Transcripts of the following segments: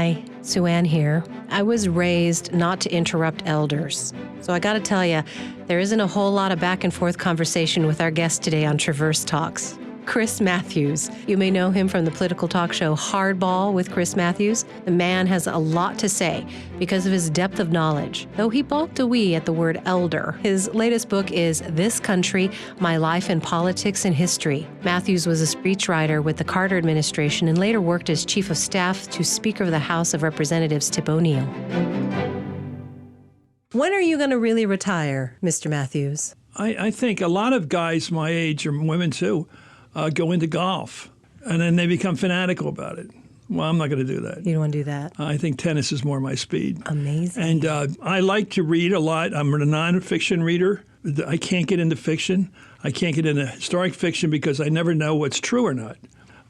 Hi, Sueann here. I was raised not to interrupt elders. So I gotta tell you, there isn't a whole lot of back and forth conversation with our guest today on Traverse Talks. Chris Matthews. You may know him from the political talk show Hardball with Chris Matthews. The man has a lot to say because of his depth of knowledge, though he balked a wee at the word elder. His latest book is This Country, My Life in Politics and History. Matthews was a speechwriter with the Carter administration and later worked as chief of staff to Speaker of the House of Representatives Tip O'Neill. When are you going to really retire, Mr. Matthews? I think a lot of guys my age, or women too, go into golf, and then they become fanatical about it. Well, I'm not going to do that. You don't want to do that? I think tennis is more my speed. Amazing. And I like to read a lot. I'm a nonfiction reader. I can't get into fiction. I can't get into historic fiction because I never know what's true or not.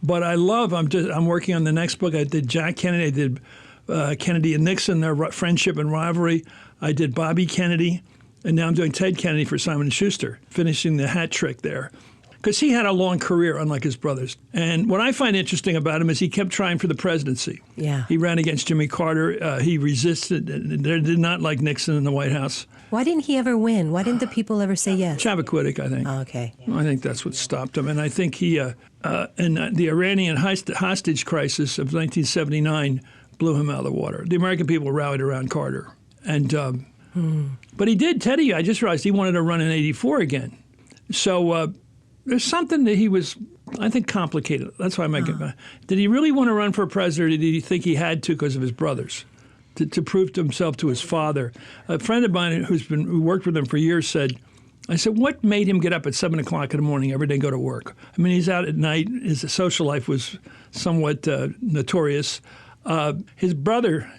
But I'm working on the next book. I did Jack Kennedy. I did Kennedy and Nixon, their friendship and rivalry. I did Bobby Kennedy. And now I'm doing Ted Kennedy for Simon & Schuster, finishing the hat trick there. Because he had a long career, unlike his brothers. And what I find interesting about him is he kept trying for the presidency. Yeah. He ran against Jimmy Carter. He resisted. They did not like Nixon in the White House. Why didn't he ever win? Why didn't the people ever say yes? Chappaquiddick, I think. Oh, okay. I think that's what stopped him. And I think he, in the Iranian hostage crisis of 1979, blew him out of the water. The American people rallied around Carter. And but he did, Teddy, I just realized he wanted to run in 84 again. So there's something that he was, I think, complicated. That's why I make it. Did he really want to run for president, or did he think he had to because of his brothers, to prove to himself to his father? A friend of mine who worked with him for years I said, what made him get up at 7 o'clock in the morning every day and go to work? I mean, he's out at night. His social life was somewhat notorious. His brother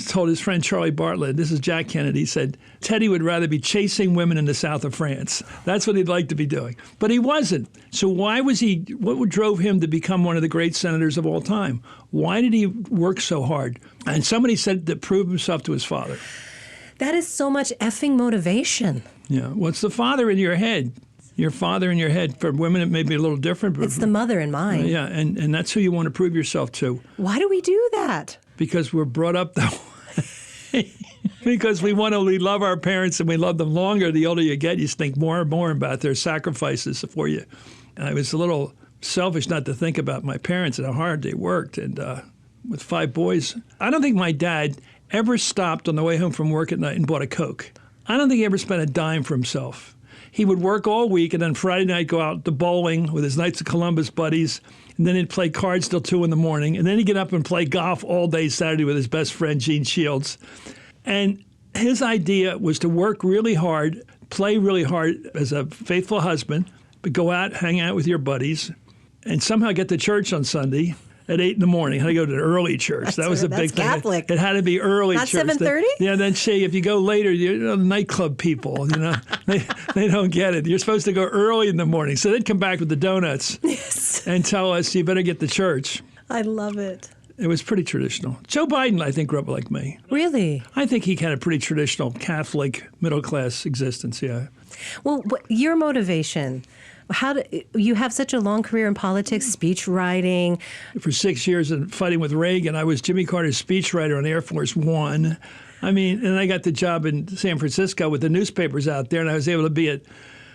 told his friend Charlie Bartlett, this is Jack Kennedy, said, Teddy would rather be chasing women in the south of France. That's what he'd like to be doing. But he wasn't. So what drove him to become one of the great senators of all time? Why did he work so hard? And somebody said to prove himself to his father. That is so much effing motivation. Yeah. What's the father in your head? Your father in your head. For women, it may be a little different. But it's the mother in mine. Yeah, and that's who you want to prove yourself to. Why do we do that? Because we're brought up that way. Because we love our parents and we love them longer. The older you get, you think more and more about their sacrifices for you. And I was a little selfish not to think about my parents and how hard they worked. And with 5 boys, I don't think my dad ever stopped on the way home from work at night and bought a Coke. I don't think he ever spent a dime for himself. He would work all week and then Friday night go out to bowling with his Knights of Columbus buddies. And then he'd play cards till 2 in the morning. And then he'd get up and play golf all day Saturday with his best friend, Gene Shields. And his idea was to work really hard, play really hard as a faithful husband, but go out, hang out with your buddies, and somehow get to church on Sunday at 8 in the morning. Had to go to the early church. That was a big thing. Catholic. It had to be early Not church. 7:30? Yeah, then say if you go later, nightclub people, they don't get it. You're supposed to go early in the morning. So they'd come back with the donuts and tell us, you better get to church. I love it. It was pretty traditional. Joe Biden, I think, grew up like me. Really? I think he had a pretty traditional Catholic middle-class existence, yeah. Well, your motivation, you have such a long career in politics, speech writing. For 6 years and fighting with Reagan, I was Jimmy Carter's speechwriter on Air Force One. I mean, and I got the job in San Francisco with the newspapers out there, and I was able to be at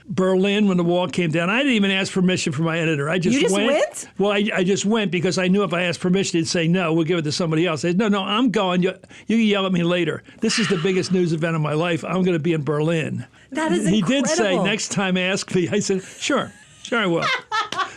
Berlin when the wall came down. I didn't even ask permission from my editor. I just You went? Well, I just went because I knew if I asked permission, he'd say, no, we'll give it to somebody else. I said, no, I'm going. You can yell at me later. This is the biggest news event of my life. I'm going to be in Berlin. That is He incredible. did say, next time ask me. I said, sure I will.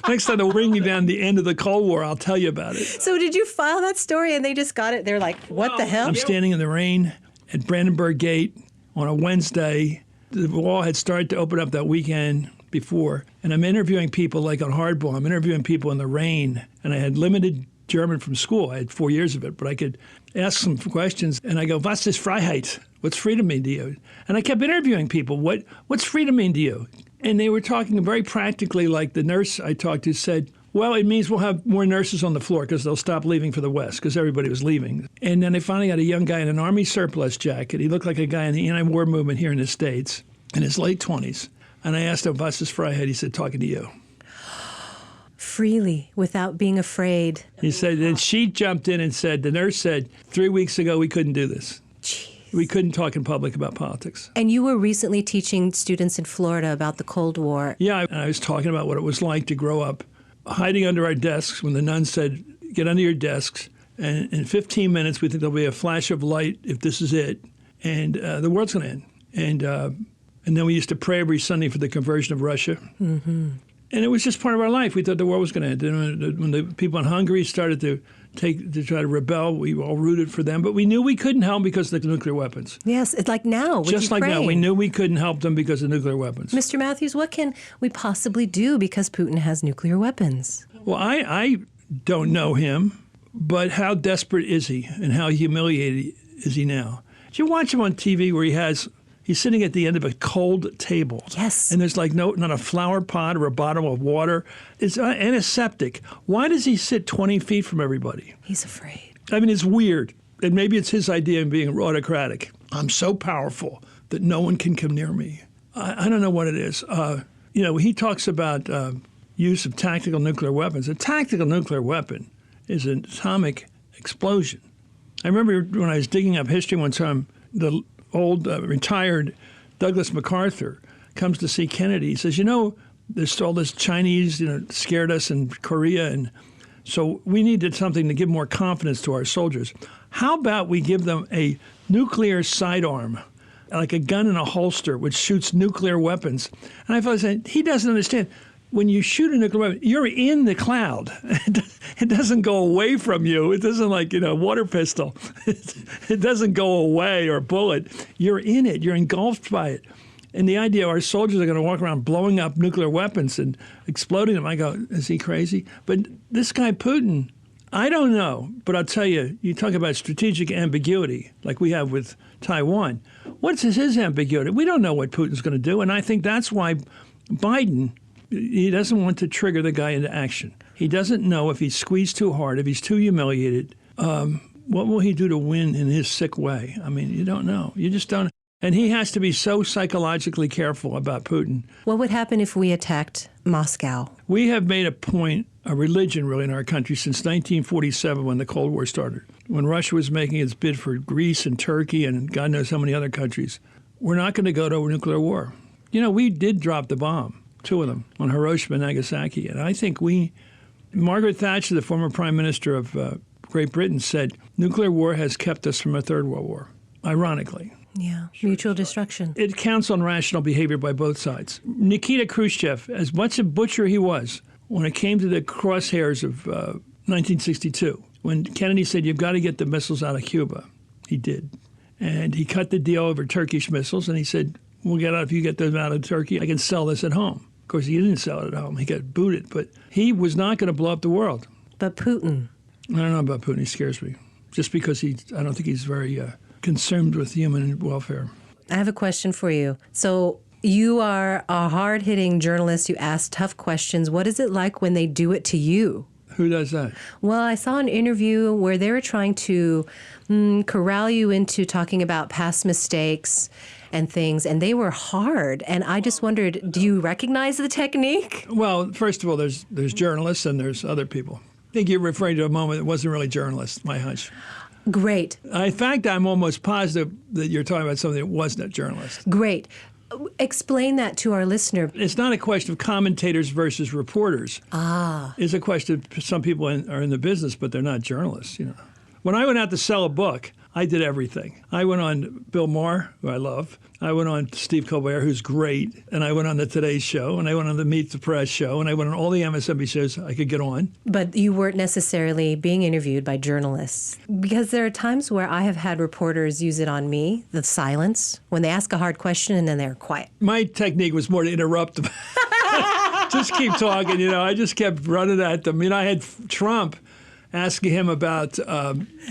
Next time they'll bring me down the end of the Cold War, I'll tell you about it. So did you file that story and they just got it? They're like, what the hell? I'm standing in the rain at Brandenburg Gate on a Wednesday. The wall had started to open up that weekend before, and I'm interviewing people like on Hardball. I'm interviewing people in the rain, and I had limited German from school. I had 4 years of it, but I could ask some questions, and I go, was ist Freiheit? What's freedom mean to you? And I kept interviewing people. What's freedom mean to you? And they were talking very practically, like the nurse I talked to said, well, it means we'll have more nurses on the floor because they'll stop leaving for the West because everybody was leaving. And then I finally got a young guy in an Army surplus jacket. He looked like a guy in the anti-war movement here in the States in his late 20s. And I asked him, was ist Freiheit? He said, talking to you. freely without being afraid. He said, and she jumped in and said, the nurse said, 3 weeks ago we couldn't do this. Jeez. We couldn't talk in public about politics. And you were recently teaching students in Florida about the Cold War. Yeah, I was talking about what it was like to grow up hiding under our desks when the nuns said, get under your desks, and in 15 minutes we think there'll be a flash of light if this is it, and the world's going to end. And then we used to pray every Sunday for the conversion of Russia. Mm-hmm. And it was just part of our life. We thought the world was going to end. And when the people in Hungary started to try to rebel, we all rooted for them. But we knew we couldn't help them because of the nuclear weapons. Yes, it's like now with just Ukraine. Like now, we knew we couldn't help them because of nuclear weapons. Mr. Matthews, what can we possibly do because Putin has nuclear weapons? Well, I don't know him, but how desperate is he and how humiliated is he now? Did you watch him on TV where he's sitting at the end of a cold table? Yes. And there's like not a flower pot or a bottle of water. It's antiseptic. Why does he sit 20 feet from everybody? He's afraid. I mean, it's weird. And maybe it's his idea of being autocratic. I'm so powerful that no one can come near me. I don't know what it is. He talks about use of tactical nuclear weapons. A tactical nuclear weapon is an atomic explosion. I remember when I was digging up history one time, the old retired Douglas MacArthur comes to see Kennedy. He says, there's all this Chinese, scared us in Korea, and so we needed something to give more confidence to our soldiers. How about we give them a nuclear sidearm, like a gun in a holster, which shoots nuclear weapons? And I thought, he doesn't understand. When you shoot a nuclear weapon, you're in the cloud. It doesn't go away from you. It doesn't like, a water pistol. It doesn't go away, or a bullet. You're in it. You're engulfed by it. And the idea our soldiers are going to walk around blowing up nuclear weapons and exploding them, I go, is he crazy? But this guy Putin, I don't know. But I'll tell you, you talk about strategic ambiguity, like we have with Taiwan. What's his ambiguity? We don't know what Putin's going to do. And I think that's why Biden, he doesn't want to trigger the guy into action. He doesn't know if he's squeezed too hard, if he's too humiliated, what will he do to win in his sick way? I mean, you don't know. You just don't. And he has to be so psychologically careful about Putin. What would happen if we attacked Moscow? We have made a point, a religion really in our country since 1947 when the Cold War started, when Russia was making its bid for Greece and Turkey and God knows how many other countries. We're not going to go to a nuclear war. We did drop the bomb. 2 of them, on Hiroshima and Nagasaki. And I think Margaret Thatcher, the former Prime Minister of Great Britain, said nuclear war has kept us from a third World War, ironically. Yeah, mutual destruction. It counts on rational behavior by both sides. Nikita Khrushchev, as much a butcher he was, when it came to the crosshairs of 1962, when Kennedy said, you've got to get the missiles out of Cuba, he did. And he cut the deal over Turkish missiles, and he said, we'll get out if you get them out of Turkey. I can sell this at home. Of course, he didn't sell it at home. He got booted. But he was not going to blow up the world. But Putin? I don't know about Putin. He scares me. Just because I don't think he's very consumed with human welfare. I have a question for you. So you are a hard-hitting journalist. You ask tough questions. What is it like when they do it to you? Who does that? Well, I saw an interview where they were trying to corral you into talking about past mistakes and things, and they were hard. And I just wondered, do you recognize the technique? Well, first of all, there's journalists and there's other people. I think you're referring to a moment that wasn't really journalists, my hunch. Great. In fact, I'm almost positive that you're talking about something that wasn't a journalist. Great. Explain that to our listener. It's not a question of commentators versus reporters. It's a question of some people are in the business, but they're not journalists. When I went out to sell a book, I did everything. I went on Bill Maher, who I love. I went on Steve Colbert, who's great. And I went on the Today Show. And I went on the Meet the Press show. And I went on all the MSNBC shows I could get on. But you weren't necessarily being interviewed by journalists. Because there are times where I have had reporters use it on me, the silence, when they ask a hard question and then they're quiet. My technique was more to interrupt them. Just keep talking, I just kept running at them. I had Trump asking him about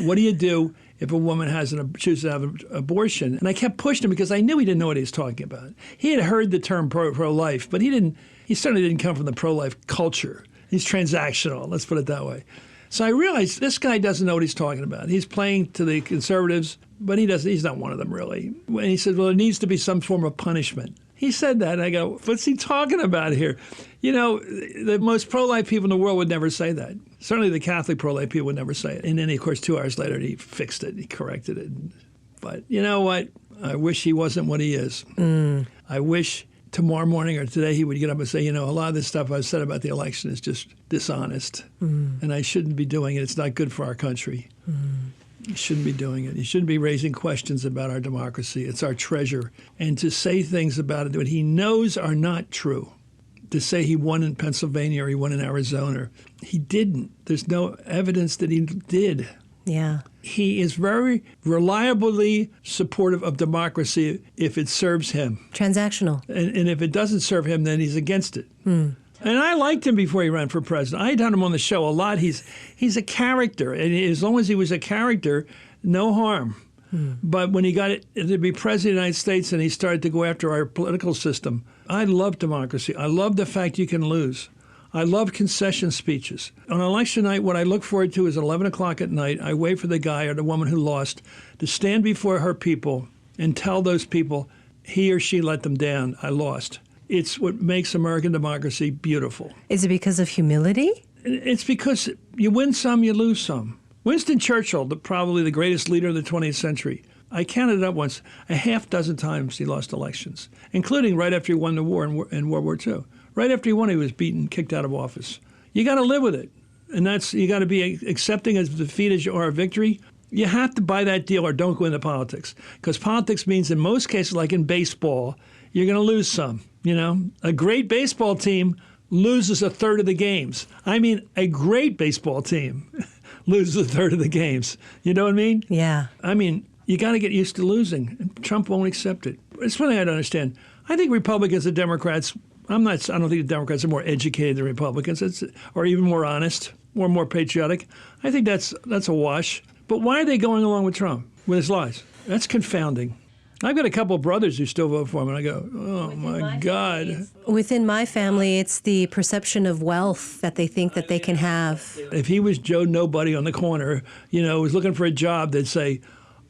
what do you do if a woman chooses to have an abortion. And I kept pushing him because I knew he didn't know what he was talking about. He had heard the term pro-life, but he certainly didn't come from the pro-life culture. He's transactional, let's put it that way. So I realized this guy doesn't know what he's talking about. He's playing to the conservatives, but he's not one of them really. And he said, well, there needs to be some form of punishment. He said that. And I go, what's he talking about here? You know, the most pro-life people in the world would never say that. Certainly the Catholic pro-life people would never say it. And then, of course, 2 hours later, he fixed it. He corrected it. But you know what? I wish he wasn't what he is. I wish tomorrow morning or today he would get up and say, you know, a lot of this stuff I've said about the election is just dishonest. And I shouldn't be doing it. It's not good for our country. You shouldn't be doing it. You shouldn't be raising questions about our democracy. It's our treasure. And to say things about it that he knows are not true, to say he won in Pennsylvania or he won in Arizona, he didn't. There's no evidence that he did. Yeah. He is very reliably supportive of democracy if it serves him. Transactional. And if it doesn't serve him, then he's against it. And I liked him before he ran for president. I had him on the show a lot. He's a character. And as long as he was a character, no harm. But when he got to be president of the United States and he started to go after our political system, I love democracy. I love the fact you can lose. I love concession speeches. On election night, what I look forward to is at 11 o'clock at night, I wait for the guy or the woman who lost to stand before her people and tell those people he or she let them down. I lost. It's what makes American democracy beautiful. Is it because of humility? It's because you win some, you lose some. Winston Churchill, probably the greatest leader of the 20th century, I counted it up once, a half dozen times he lost elections, including right after he won the war in World War II. Right after he won, he was beaten, kicked out of office. You got to live with it. And you got to be accepting as defeat as you are a victory. You have to buy that deal or don't go into politics. Because politics means in most cases, like in baseball, you're going to lose some. You know, a great baseball team loses a third of the games. I mean, a great baseball team loses a third of the games. You know what I mean? Yeah. I mean, you got to get used to losing. And Trump won't accept it. It's one thing I don't understand. I think Republicans and Democrats, I don't think the Democrats are more educated than Republicans, or even more honest, or more patriotic. I think that's a wash. But why are they going along with Trump, with his lies? That's confounding. I've got a couple of brothers who still vote for him, and I go, oh, my God. Within my family, it's the perception of wealth that they think that they can have. If he was Joe Nobody on the corner, was looking for a job, they'd say,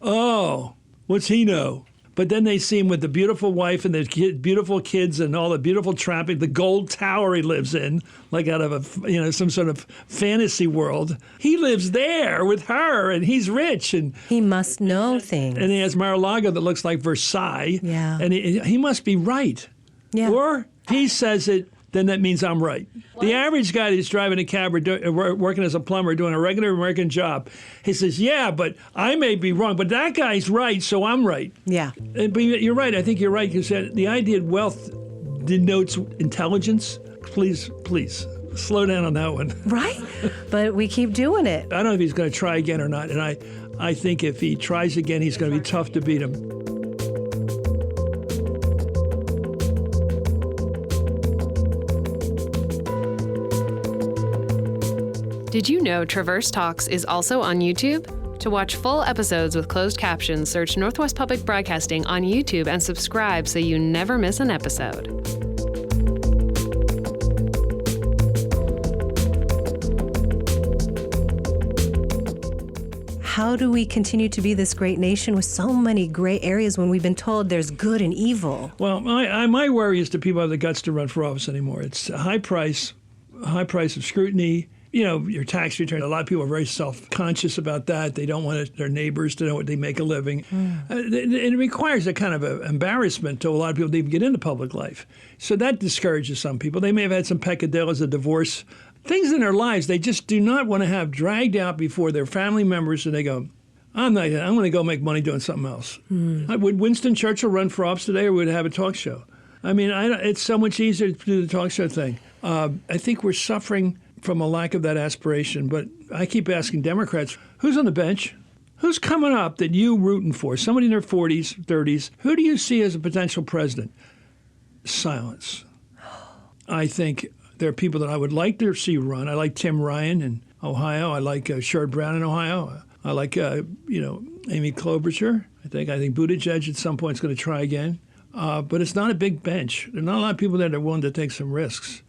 oh, what's he know? But then they see him with the beautiful wife and the beautiful kids and all the beautiful traffic, the gold tower he lives in, like out of some sort of fantasy world. He lives there with her, and he's rich. And he must know things. And he has Mar-a-Lago that looks like Versailles. Yeah. And he must be right. Yeah. Or he says it, then that means I'm right. What? The average guy who's driving a cab or working as a plumber, doing a regular American job, he says, yeah, but I may be wrong, but that guy's right, so I'm right. Yeah. But you're right. I think you're right. You said the idea of wealth denotes intelligence. Please, slow down on that one. Right? But we keep doing it. I don't know if he's going to try again or not. And I think if he tries again, he's going to be tough to beat him. Did you know Traverse Talks is also on YouTube? To watch full episodes with closed captions, search Northwest Public Broadcasting on YouTube and subscribe so you never miss an episode. How do we continue to be this great nation with so many gray areas when we've been told there's good and evil? Well, my worry is that people have the guts to run for office anymore. It's a high price of scrutiny. Your tax return, a lot of people are very self-conscious about that. They don't want their neighbors to know what they make a living. It requires a kind of embarrassment to a lot of people to even get into public life. So that discourages some people. They may have had some peccadillos, a divorce, things in their lives they just do not want to have dragged out before their family members, and they go, I'm going to go make money doing something else. Would Winston Churchill run for office today, or would he have a talk show? I mean, it's so much easier to do the talk show thing. I think we're suffering from a lack of that aspiration. But I keep asking Democrats, who's on the bench? Who's coming up that you rooting for? Somebody in their 40s, 30s. Who do you see as a potential president? Silence. I think there are people that I would like to see run. I like Tim Ryan in Ohio. I like Sherrod Brown in Ohio. I like, Amy Klobuchar. I think Buttigieg at some point is going to try again. But it's not a big bench. There are not a lot of people that are willing to take some risks.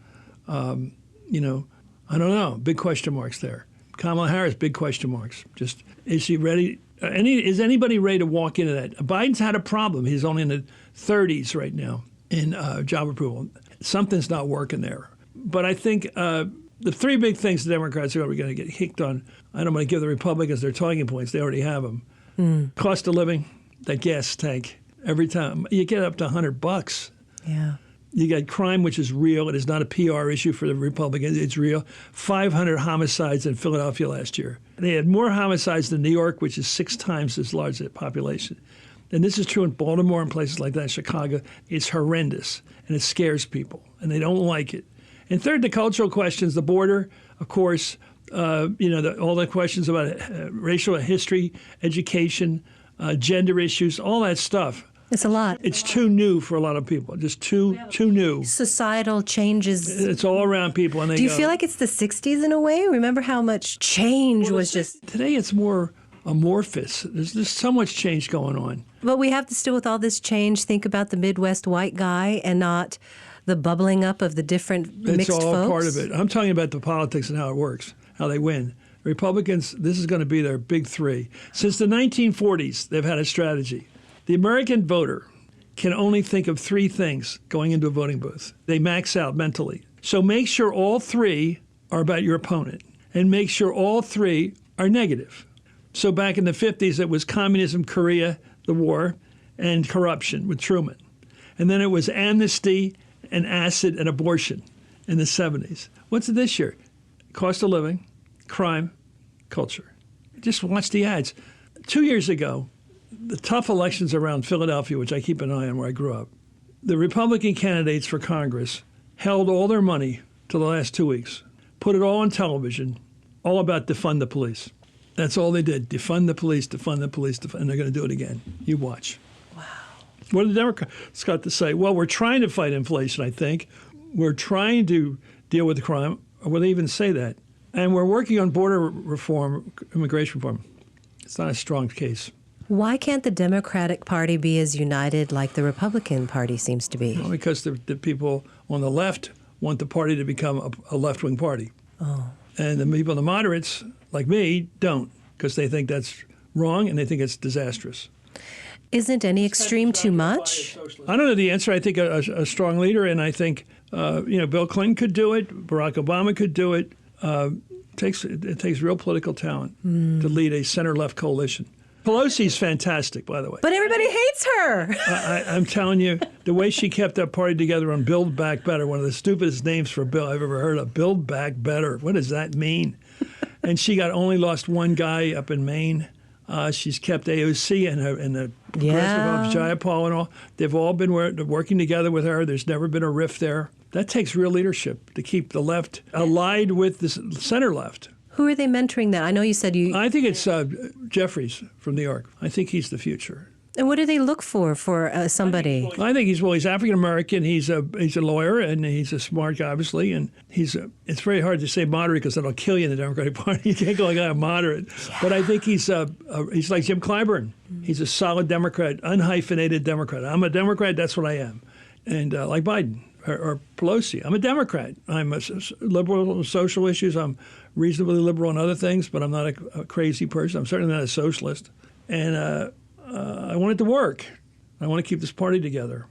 I don't know. Big question marks there. Kamala Harris, big question marks. Just, is she ready? Is anybody ready to walk into that? Biden's had a problem. He's only in the 30s right now. in job approval. Something's not working there. But I think the three big things the Democrats are going to get kicked on, I don't want to give the Republicans their talking points. They already have them. Cost of living, that gas tank. Every time you get up to $100. Yeah. You got crime, which is real. It is not a PR issue for the Republicans. It's real. 500 homicides in Philadelphia last year. They had more homicides than New York, which is 6 times as large a population. And this is true in Baltimore and places like that, Chicago. It's horrendous, and it scares people, and they don't like it. And third, the cultural questions, the border, of course, all the questions about racial history, education, gender issues, all that stuff. It's a lot. It's too new for a lot of people, just too new. Societal changes. It's all around people. And Do you feel like it's the 60s in a way? Remember how much change was just... Today it's more amorphous. There's just so much change going on. But we have to still, with all this change, think about the Midwest white guy and not the bubbling up of the different mixed folks. It's all part of it. I'm talking about the politics and how it works, how they win. Republicans, this is going to be their big three. Since the 1940s, they've had a strategy. The American voter can only think of 3 things going into a voting booth. They max out mentally. So make sure all 3 are about your opponent, and make sure all 3 are negative. So back in the 50s, it was communism, Korea, the war, and corruption with Truman. And then it was amnesty and acid and abortion in the 70s. What's it this year? Cost of living, crime, culture. Just watch the ads. 2 years ago, the tough elections around Philadelphia, which I keep an eye on where I grew up, the Republican candidates for Congress held all their money to the last 2 weeks, put it all on television, all about defund the police. That's all they did, defund the police, defund the police, and they're going to do it again. You watch. Wow. What do the Democrats got to say? Well, we're trying to fight inflation, I think. We're trying to deal with the crime. Will they even say that? And we're working on border reform, immigration reform. It's not a strong case. Why can't the Democratic Party be as united like the Republican Party seems to be? Well, because the people on the left want the party to become a left-wing party. Oh. And the people, the moderates, like me, don't, because they think that's wrong and they think it's disastrous. Isn't any extreme too much? I don't know the answer. I think a strong leader, and I think Bill Clinton could do it, Barack Obama could do it. It takes real political talent to lead a center-left coalition. Pelosi's fantastic, by the way. But everybody hates her. I'm telling you, the way she kept that party together on Build Back Better, one of the stupidest names for a bill I've ever heard of, Build Back Better. What does that mean? And she only lost one guy up in Maine. She's kept AOC and the progressive Jayapal and all. They've all been working together with her. There's never been a rift there. That takes real leadership to keep the left allied with the center left. Who are they mentoring that? I know you said you... I think it's Jeffries from New York. I think he's the future. And what do they look for somebody? I think he's African-American. He's a lawyer, and he's a smart guy, obviously. And it's very hard to say moderate because that'll kill you in the Democratic Party. You can't go like I'm moderate. Yeah. But I think he's like Jim Clyburn. He's a solid Democrat, unhyphenated Democrat. I'm a Democrat, that's what I am. And like Biden or Pelosi, I'm a Democrat. I'm a liberal on social issues. I'm reasonably liberal on other things, but I'm not a crazy person. I'm certainly not a socialist. And I want it to work. I want to keep this party together.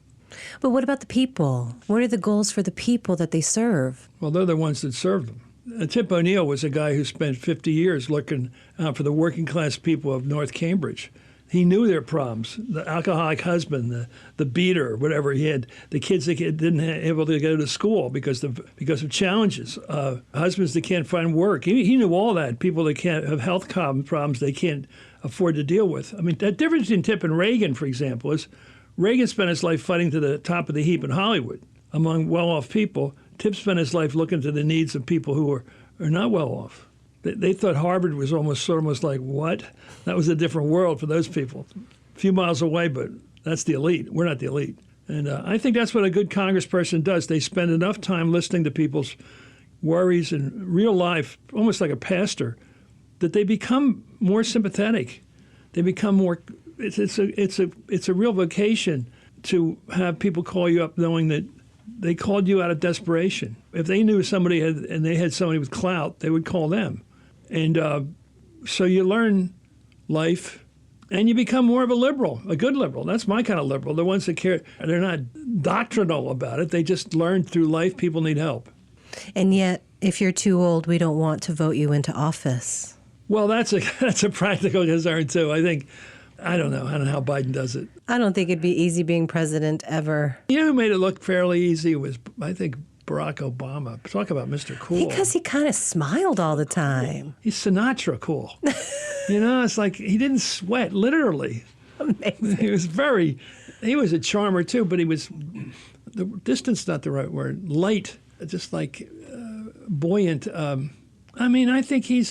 But what about the people? What are the goals for the people that they serve? Well, they're the ones that serve them. Tip O'Neill was a guy who spent 50 years looking out for the working class people of North Cambridge. He knew their problems, the alcoholic husband, the beater, whatever he had, the kids that didn't able to go to school because of challenges, husbands that can't find work. He knew all that, people that can't have health problems they can't afford to deal with. I mean, that difference in Tip and Reagan, for example, is Reagan spent his life fighting to the top of the heap in Hollywood among well-off people. Tip spent his life looking to the needs of people who are not well-off. They thought Harvard was almost like, what? That was a different world for those people. A few miles away, but that's the elite. We're not the elite. And I think that's what a good congressperson does. They spend enough time listening to people's worries in real life, almost like a pastor, that they become more sympathetic. They become more. It's a real vocation to have people call you up knowing that they called you out of desperation. If they knew somebody they had somebody with clout, they would call them. And so you learn life, And you become more of a liberal, a good liberal. That's my kind of liberal. The ones that care, they're not doctrinal about it. They just learn through life people need help. And yet, if you're too old, we don't want to vote you into office. Well, that's a practical concern, too. I don't know how Biden does it. I don't think it'd be easy being president ever. You know who made it look fairly easy was, I think, Barack Obama. Talk about Mr. Cool. Because he kind of smiled all the time. He's Sinatra cool. It's like he didn't sweat, literally. Amazing. He was a charmer, too, but the distance, not the right word, light, just like buoyant. I think he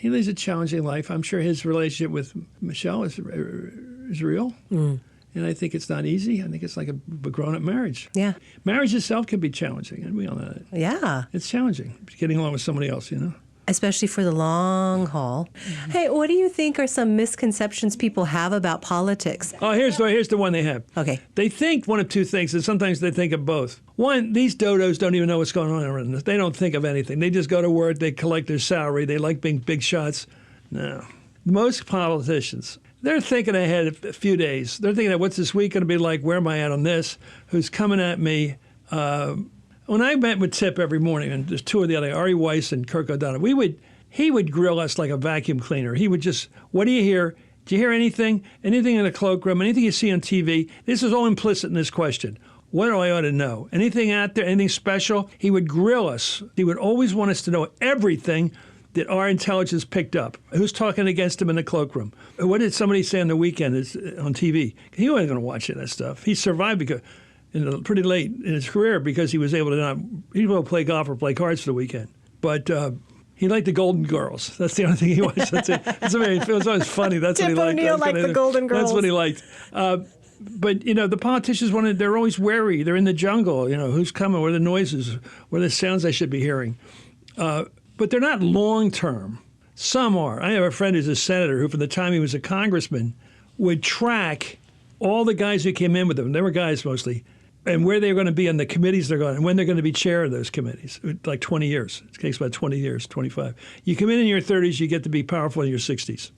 leads a challenging life. I'm sure his relationship with Michelle is real. Mm. And I think it's not easy. I think it's like a grown-up marriage. Yeah. Marriage itself can be challenging, and we all know that. Yeah. It's challenging, getting along with somebody else, Especially for the long haul. Mm-hmm. Hey, what do you think are some misconceptions people have about politics? Oh, here's the one they have. Okay. They think one of two things, and sometimes they think of both. One, these dodos don't even know what's going on around this. They don't think of anything. They just go to work, they collect their salary, they like being big shots. No. Most politicians, they're thinking ahead a few days. They're thinking, what's this week going to be like? Where am I at on this? Who's coming at me? When I met with Tip every morning, and there's two of the other, Ari Weiss and Kirk O'Donnell, he would grill us like a vacuum cleaner. He would just, what do you hear? Do you hear anything? Anything in the cloakroom? Anything you see on TV? This is all implicit in this question. What do I ought to know? Anything out there? Anything special? He would grill us. He would always want us to know everything that our intelligence picked up. Who's talking against him in the cloakroom? What did somebody say on the weekend on TV? He wasn't going to watch that stuff. He survived because pretty late in his career because he was able to play golf or play cards for the weekend. But he liked the Golden Girls. That's the only thing he watched. It was always funny. That's Tip what he liked. O'Neill liked the Golden Girls. That's what he liked. But, the politicians they're always wary. They're in the jungle. Who's coming? What are the noises? What are the sounds I should be hearing? But they're not long-term. Some are. I have a friend who's a senator who, from the time he was a congressman, would track all the guys who came in with him. They were guys mostly. And where they're going to be on the committees they're going, and when they're going to be chair of those committees, like 20 years. It takes about 20 years, 25. You come in your 30s, you get to be powerful in your 60s.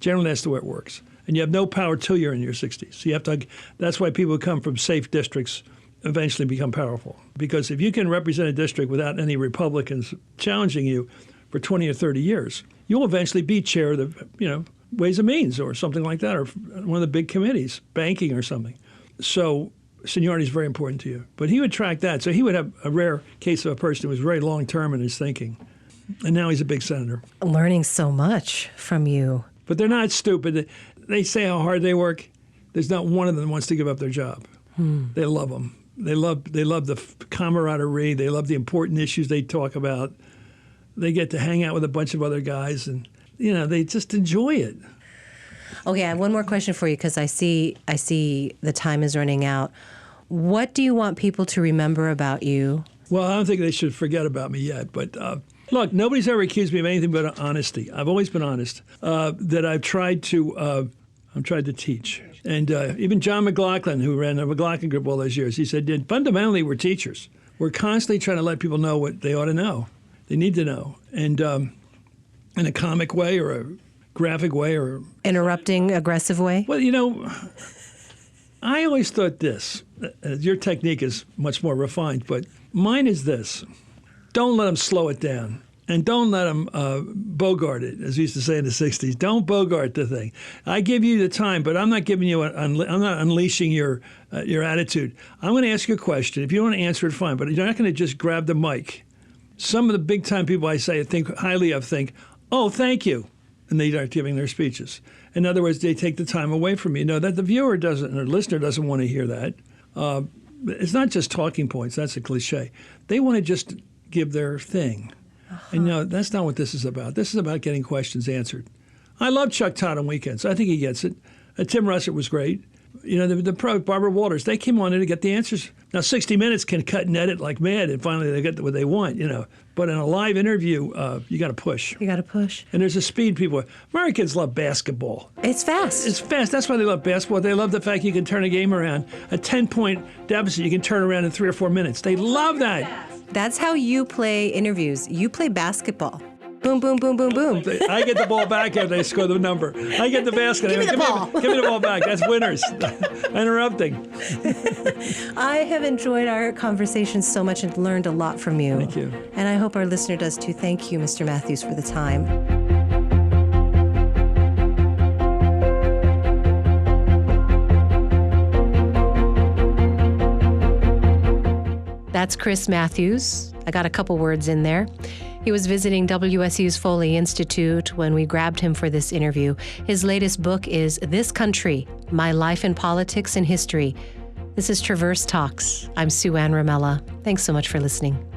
Generally, that's the way it works. And you have no power till you're in your 60s. So you have to. That's why people who come from safe districts eventually become powerful. Because if you can represent a district without any Republicans challenging you for 20 or 30 years, you'll eventually be chair of the, Ways and Means or something like that, or one of the big committees, banking or something. So seniority is very important to you. But he would track that. So he would have a rare case of a person who was very long-term in his thinking. And now he's a big senator. Learning so much from you. But they're not stupid. They say how hard they work. There's not one of them that wants to give up their job. They love them. They love the camaraderie. They love the important issues they talk about. They get to hang out with a bunch of other guys, and they just enjoy it. Okay, I have one more question for you because I see the time is running out. What do you want people to remember about you? Well, I don't think they should forget about me yet. But look, nobody's ever accused me of anything but honesty. I've always been honest. That I've tried to teach. And even John McLaughlin, who ran the McLaughlin Group all those years, he said, fundamentally, we're teachers. We're constantly trying to let people know what they ought to know. They need to know. And in a comic way or a graphic way or interrupting, aggressive way? Well, I always thought this. Your technique is much more refined, but mine is this. Don't let them slow it down. And don't let them bogart it, as we used to say in the 60s. Don't bogart the thing. I give you the time, but I'm not giving you I'm not unleashing your attitude. I'm going to ask you a question. If you want to answer it, fine, but you're not going to just grab the mic. Some of the big-time people I think highly of think, oh, thank you, and they start giving their speeches. In other words, they take the time away from you. That the viewer doesn't, or listener doesn't want to hear that. It's not just talking points. That's a cliche. They want to just give their thing. And that's not what this is about. This is about getting questions answered. I love Chuck Todd on weekends. I think he gets it. Tim Russert was great. The pro, Barbara Walters, they came on in to get the answers. Now, 60 Minutes can cut and edit like mad, and finally they get what they want, But in a live interview, you got to push. You got to push. And there's a speed people. Americans love basketball. It's fast. It's fast. That's why they love basketball. They love the fact you can turn a game around. A 10-point deficit you can turn around in 3 or 4 minutes. They love that. That's how you play interviews. You play basketball. Boom, boom, boom, boom, boom. I get the ball back after they score the number. I get the basket. Give me the ball. Give me the ball back. That's winners. Interrupting. I have enjoyed our conversation so much and learned a lot from you. Thank you. And I hope our listener does too. Thank you, Mr. Matthews, for the time. That's Chris Matthews. I got a couple words in there. He was visiting WSU's Foley Institute when we grabbed him for this interview. His latest book is This Country, My Life in Politics and History. This is Traverse Talks. I'm Sueann Ramella. Thanks so much for listening.